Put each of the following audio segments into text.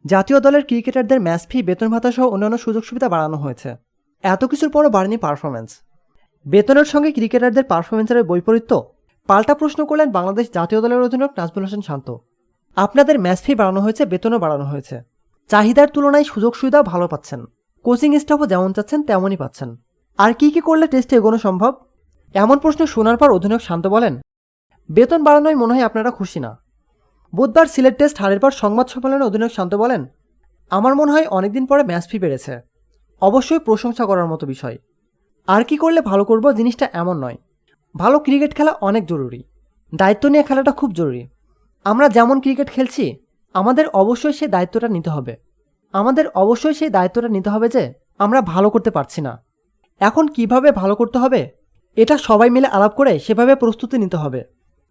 জাতীয় দলের ক্রিকেটারদের ম্যাচ ফি, বেতন ভাতা সহ অন্যান্য সুযোগ সুবিধা বাড়ানো হয়েছে। এত কিছুর পরও বাড়েনি পারফরম্যান্স। বেতনের সঙ্গে ক্রিকেটারদের পারফরম্যান্সের বৈপরীত্য পাল্টা প্রশ্ন করলেন বাংলাদেশ জাতীয় দলের অধিনায়ক নাজমুল হোসেন শান্ত। আপনাদের ম্যাচ ফি বাড়ানো হয়েছে, বেতনও বাড়ানো হয়েছে, চাহিদার তুলনায় সুযোগ সুবিধাও ভালো পাচ্ছেন, কোচিং স্টাফও যেমন চাচ্ছেন তেমনই পাচ্ছেন, আর কি করলে টেস্টে এগোনো সম্ভব? এমন প্রশ্ন শোনার পর অধিনায়ক শান্ত বলেন, বেতন বাড়ানোয় মনে হয় আপনারা খুশি না। বুধবার সিলেট টেস্ট হারের পর সংবাদ সম্মেলনে অধিনায়ক শান্ত বলেন, আমার মনে হয় অনেকদিন পরে ম্যাচ ফি বেড়েছে, অবশ্যই প্রশংসা করার মতো বিষয়। আর কি করলে ভালো করব জিনিসটা এমন নয়। ভালো ক্রিকেট খেলা অনেক জরুরি, দায়িত্ব নিয়ে খেলাটা খুব জরুরি। আমরা যেমন ক্রিকেট খেলছি আমাদের অবশ্যই সেই দায়িত্বটা নিতে হবে যে আমরা ভালো করতে পারছি না। এখন কিভাবে ভালো করতে হবে এটা সবাই মিলে আলাপ করে সেভাবে প্রস্তুতি নিতে হবে।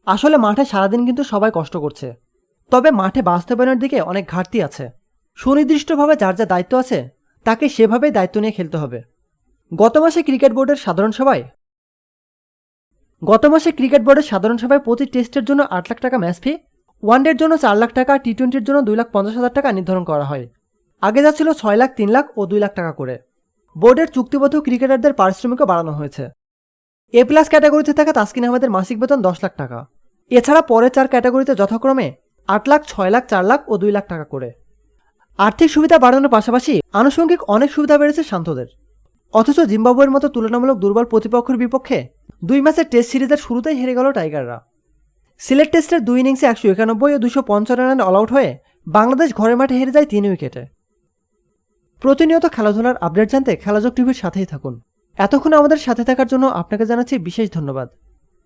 আসলে মাঠে সারাদিন কিন্তু সবাই কষ্ট করছে, তবে মাঠে বাস্তবায়নের দিকে অনেক ঘাটতি আছে। সুনির্দিষ্টভাবে যার যা দায়িত্ব আছে তাকে সেভাবেই দায়িত্ব নিয়ে খেলতে হবে। গত মাসে ক্রিকেট বোর্ডের সাধারণ সভায় প্রতি টেস্টের জন্য 8 লাখ টাকা ম্যাচ ফি, ওয়ানডের জন্য 4 লাখ টাকা, টি-20-র জন্য 2,50,000 টাকা নির্ধারণ করা হয়। আগে যা ছিল 6 লাখ, 3 লাখ ও 2 লাখ টাকা করে। বোর্ডের চুক্তিবদ্ধ ক্রিকেটারদের পারিশ্রমিকও বাড়ানো হয়েছে। এ প্লাস ক্যাটাগরিতে থাকা তাসকিন আহমেদের মাসিক বেতন 10 লাখ টাকা। এছাড়া পরের 4 ক্যাটাগরিতে যথাক্রমে 8 লাখ, 6 লাখ, 4 লাখ ও 2 লাখ টাকা করে। আর্থিক সুবিধা বাড়ানোর পাশাপাশি আনুষঙ্গিক অনেক সুবিধা বেড়েছে শান্তদের। অথচ জিম্বাবুয়ের মতো তুলনামূলক দুর্বল প্রতিপক্ষের বিপক্ষে 2 ম্যাচের টেস্ট সিরিজের শুরুতেই হেরে গেল টাইগাররা। সিলেট টেস্টের 2 ইনিংসে 191 ও 255 রানে অল আউট হয়ে বাংলাদেশ ঘরের মাঠে হেরে যায় 3 উইকেটে। প্রতিনিয়ত খেলাধুলার আপডেট জানতে খেলাযোগ টিভির সাথেই থাকুন। এতক্ষণ আমাদের সাথে থাকার জন্য আপনাকে জানাচ্ছি বিশেষ ধন্যবাদ।